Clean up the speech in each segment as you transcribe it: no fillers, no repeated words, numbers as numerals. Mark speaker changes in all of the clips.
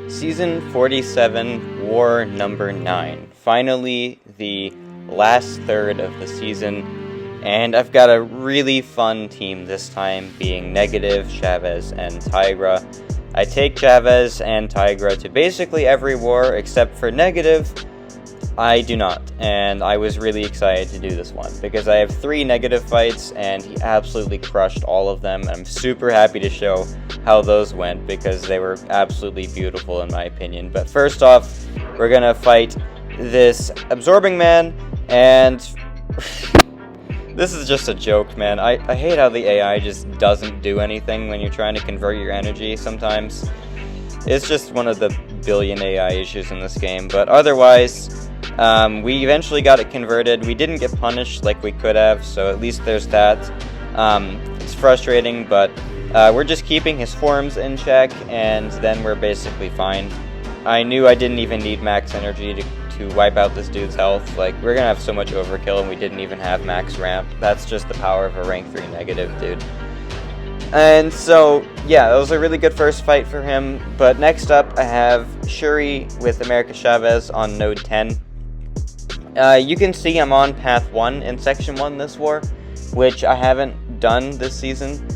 Speaker 1: Season 47, War number 9. Finally, the last third of the season, and I've got a really fun team this time, being Negative, Chavez, and Tigra. I take Chavez and Tigra to basically every war except for Negative. I do not, and I was really excited to do this one because I have 3 Negative fights and he absolutely crushed all of them. I'm super happy to show how those went because they were absolutely beautiful in my opinion. But first off, we're gonna fight this Absorbing Man, and this is just a joke, man. I hate how the AI just doesn't do anything when you're trying to convert your energy sometimes. It's just one of the billion AI issues in this game, but otherwise, we eventually got it converted. We didn't get punished like we could have, so at least there's that. It's frustrating, but we're just keeping his forms in check, and then we're basically fine. I knew I didn't even need max energy to wipe out this dude's health. Like, we're gonna have so much overkill, and we didn't even have max ramp. That's just the power of a rank 3 Negative, dude. And so, yeah, that was a really good first fight for him. But next up, I have Shuri with America Chavez on node 10. You can see I'm on path 1 in section 1 this war, which I haven't done this season.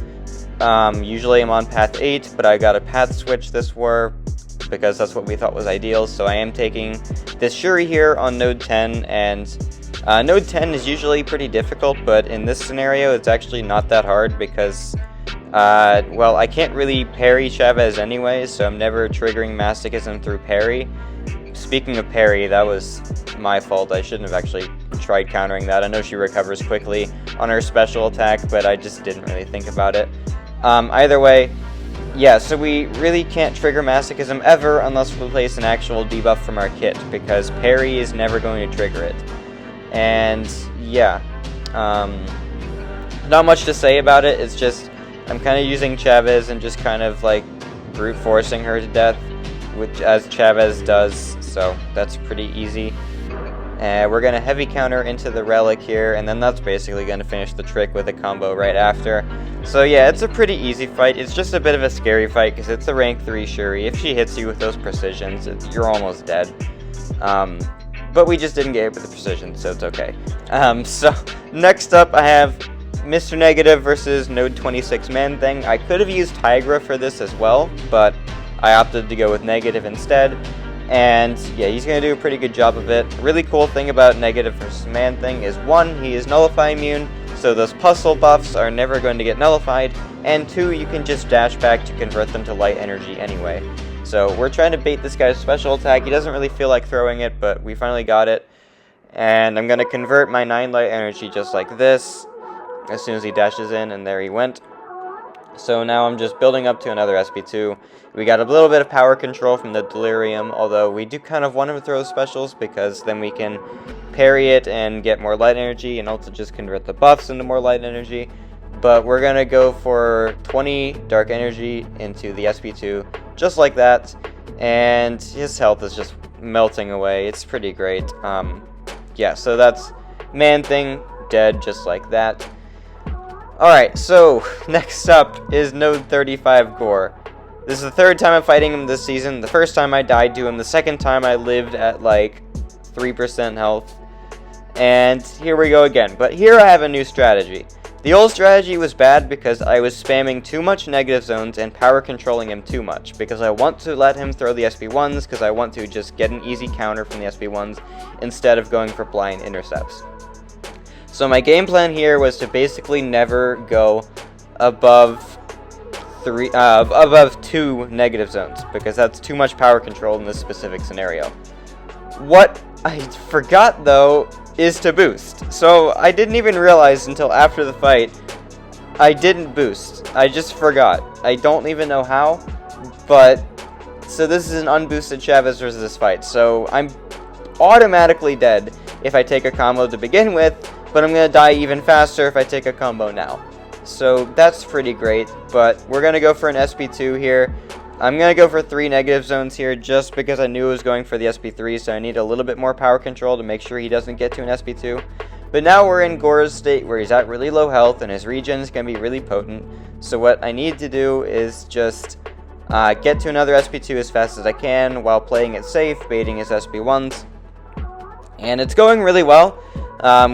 Speaker 1: Usually I'm on path 8, but I got a path switch this war because that's what we thought was ideal. So I am taking this Shuri here on node 10, and node 10 is usually pretty difficult, but in this scenario it's actually not that hard because well, I can't really parry Chavez anyway, so I'm never triggering Masochism through parry. Speaking of parry, that was my fault. I shouldn't have actually tried countering that. I know she recovers quickly on her special attack, but I just didn't really think about it. Either way, yeah, so we really can't trigger Masochism ever unless we place an actual debuff from our kit, because parry is never going to trigger it. And yeah, not much to say about it. It's just I'm kind of using Chavez and just kind of like brute forcing her to death, which as Chavez does, so that's pretty easy. We're going to heavy counter into the relic here, and then that's basically going to finish the trick with a combo right after. So yeah, it's a pretty easy fight. It's just a bit of a scary fight because it's a rank 3 Shuri. If she hits you with those precisions, you're almost dead. But we just didn't get it with the precision, so it's okay. So next up I have Mr. Negative versus Node 26 Man Thing. I could have used Tigra for this as well, but I opted to go with Negative instead. And yeah, he's going to do a pretty good job of it. Really cool thing about Negative versus Man Thing is 1, he is Nullify immune, so those puzzle buffs are never going to get nullified, and 2, you can just dash back to convert them to light energy anyway. So we're trying to bait this guy's special attack. He doesn't really feel like throwing it, but we finally got it. And I'm going to convert my 9 light energy just like this as soon as he dashes in, and there he went. So now I'm just building up to another SP2. We got a little bit of power control from the Delirium, although we do kind of want him to throw specials because then we can parry it and get more light energy and also just convert the buffs into more light energy. But we're going to go for 20 dark energy into the SP2, just like that, and his health is just melting away. It's pretty great. Yeah, so that's Man Thing dead just like that. Alright, so next up is Node 35 Gorr. This is the 3rd time I'm fighting him this season. The first time I died to him, the 2nd time I lived at like 3% health. And here we go again. But here I have a new strategy. The old strategy was bad because I was spamming too much negative zones and power controlling him too much, because I want to let him throw the SP1s because I want to just get an easy counter from the SP1s instead of going for blind intercepts. So my game plan here was to basically never go above 2 negative zones, because that's too much power control in this specific scenario. What I forgot though is to boost. So I didn't even realize until after the fight I didn't boost. I just forgot. I don't even know how, but so this is an unboosted Chavez versus this fight. So I'm automatically dead if I take a combo to begin with, but I'm going to die even faster if I take a combo now. So that's pretty great, but we're going to go for an SP2 here. I'm going to go for 3 negative zones here just because I knew I was going for the SP3, so I need a little bit more power control to make sure he doesn't get to an SP2. But now we're in Gorr's state where he's at really low health and his regen is going to be really potent. So what I need to do is just get to another SP2 as fast as I can while playing it safe, baiting his SP1s. And it's going really well.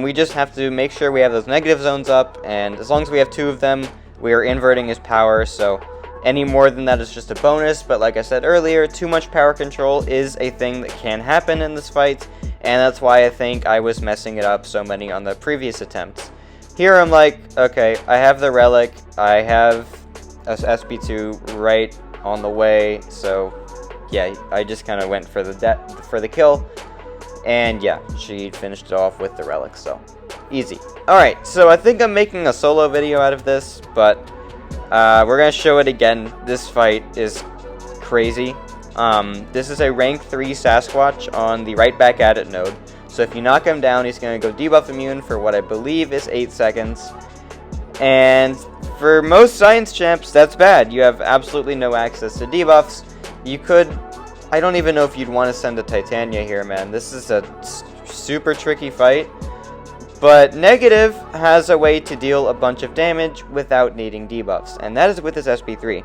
Speaker 1: We just have to make sure we have those negative zones up, and as long as we have 2 of them, we are inverting his power, so any more than that is just a bonus. But like I said earlier, too much power control is a thing that can happen in this fight, and that's why I think I was messing it up so many on the previous attempts. Here I'm like, okay, I have the relic, I have a SP2 right on the way, so yeah, I just kind of went for the kill, and yeah, she finished it off with the relic, so easy. Alright, so I think I'm making a solo video out of this, but we're going to show it again. This fight is crazy. This is a rank 3 Sasquatch on the right back at it node. So if you knock him down, he's going to go debuff immune for what I believe is 8 seconds. And for most science champs, that's bad. You have absolutely no access to debuffs. You could... I don't even know if you'd want to send a Titania here, man. This is a super tricky fight. But Negative has a way to deal a bunch of damage without needing debuffs, and that is with his SP3.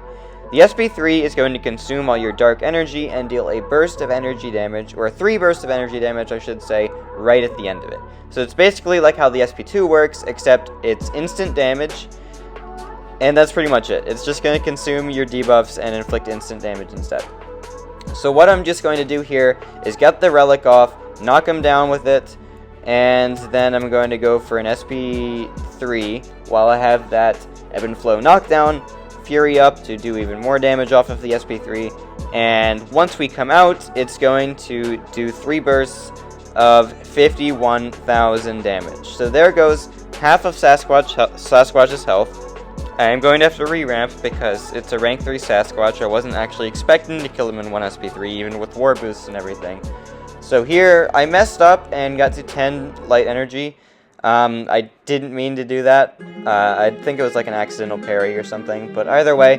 Speaker 1: The SP3 is going to consume all your dark energy and deal a burst of energy damage, or 3 bursts of energy damage, I should say, right at the end of it. So it's basically like how the SP2 works, except it's instant damage, and that's pretty much it. It's just going to consume your debuffs and inflict instant damage instead. So what I'm just going to do here is get the relic off, knock him down with it, and then I'm going to go for an SP3 while I have that Ebb and Flow knockdown, Fury up to do even more damage off of the SP3, and once we come out, it's going to do 3 bursts of 51,000 damage. So there goes half of Sasquatch's health. I am going to have to re-ramp because it's a rank 3 Sasquatch. I wasn't actually expecting to kill him in 1 SP3, even with war boosts and everything. So here, I messed up and got to 10 light energy. I didn't mean to do that. I think it was like an accidental parry or something. But either way,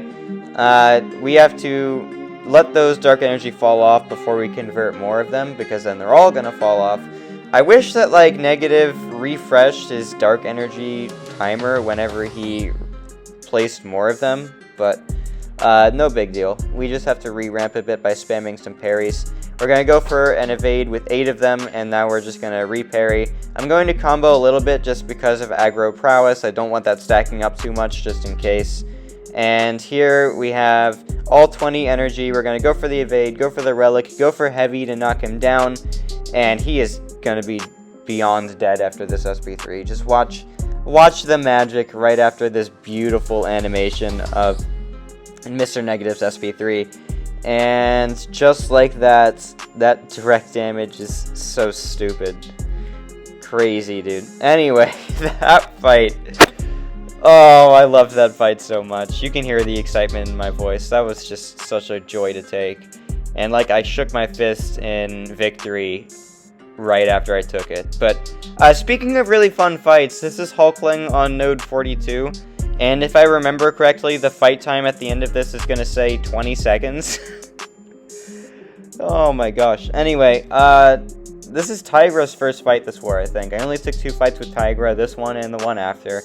Speaker 1: we have to let those dark energy fall off before we convert more of them, because then they're all going to fall off. I wish that like Negative refreshed his dark energy timer whenever he placed more of them, but no big deal. We just have to re-ramp a bit by spamming some parries. We're going to go for an evade with 8 of them, and now we're just going to re-parry. I'm going to combo a little bit just because of aggro prowess. I don't want that stacking up too much just in case. And here we have all 20 energy. We're going to go for the evade, go for the relic, go for heavy to knock him down, and he is going to be beyond dead after this SP3. Just watch the magic right after this beautiful animation of Mr. Negative's SP3. And just like that, that direct damage is so stupid. Crazy, dude. Anyway, that fight. Oh, I loved that fight so much. You can hear the excitement in my voice. That was just such a joy to take. And like, I shook my fist in victory right after I took it. But speaking of really fun fights, this is Hulkling on node 42. And if I remember correctly, the fight time at the end of this is going to say 20 seconds. Oh my gosh. Anyway, this is Tigra's first fight this war, I think. I only took 2 fights with Tigra, this one and the one after.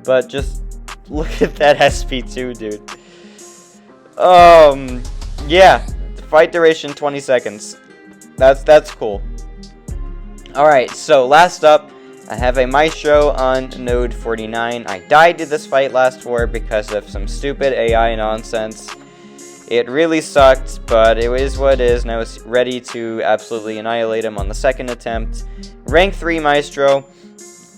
Speaker 1: But just look at that SP2, dude. Yeah. Fight duration 20 seconds. That's cool. Alright, so last up, I have a Maestro on node 49. I died to this fight last war because of some stupid AI nonsense. It really sucked, but it is what it is, and I was ready to absolutely annihilate him on the second attempt. Rank 3 Maestro.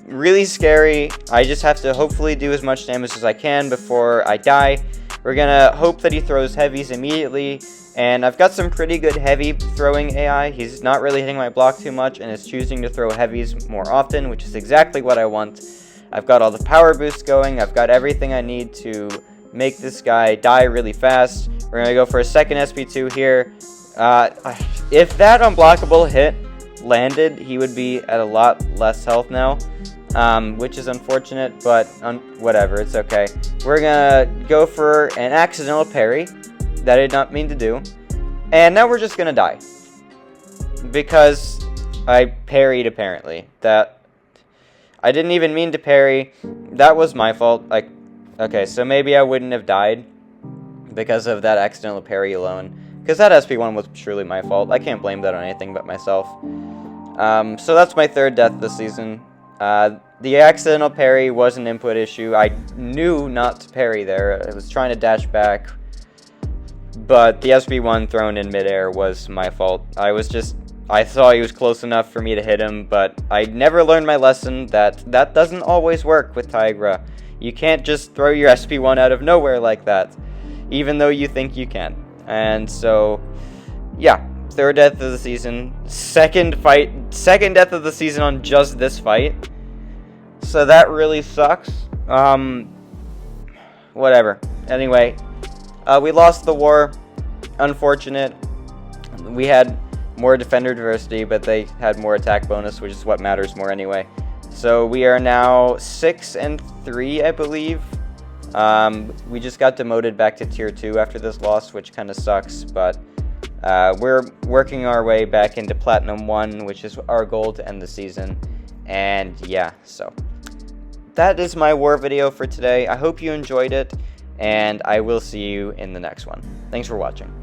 Speaker 1: Really scary. I just have to hopefully do as much damage as I can before I die. We're gonna hope that he throws heavies immediately. And I've got some pretty good heavy throwing AI. He's not really hitting my block too much and is choosing to throw heavies more often, which is exactly what I want. I've got all the power boosts going. I've got everything I need to make this guy die really fast. We're going to go for a second SP2 here. If that unblockable hit landed, he would be at a lot less health now, which is unfortunate, but whatever, it's okay. We're going to go for an accidental parry that I did not mean to do. And now we're just going to die. Because I parried, apparently. That I didn't even mean to parry. That was my fault. Okay, so maybe I wouldn't have died. because of that accidental parry alone. Because that SP1 was truly my fault. I can't blame that on anything but myself. So that's my 3rd death this season. The accidental parry was an input issue. I knew not to parry there. I was trying to dash back. But the SP1 thrown in midair was my fault. I saw he was close enough for me to hit him, but I never learned my lesson that doesn't always work with Tigra. You can't just throw your SP1 out of nowhere like that, even though you think you can. And so, yeah, 3rd death of the season, second death of the season on just this fight. So that really sucks. Whatever. Anyway, we lost the war. Unfortunate. We had more defender diversity, but they had more attack bonus, which is what matters more anyway. So we are now 6-3, I believe. We just got demoted back to tier 2 after this loss, which kind of sucks, but we're working our way back into Platinum 1, which is our goal to end the season. And yeah, so that is my war video for today. I hope you enjoyed it, and I will see you in the next one. Thanks for watching.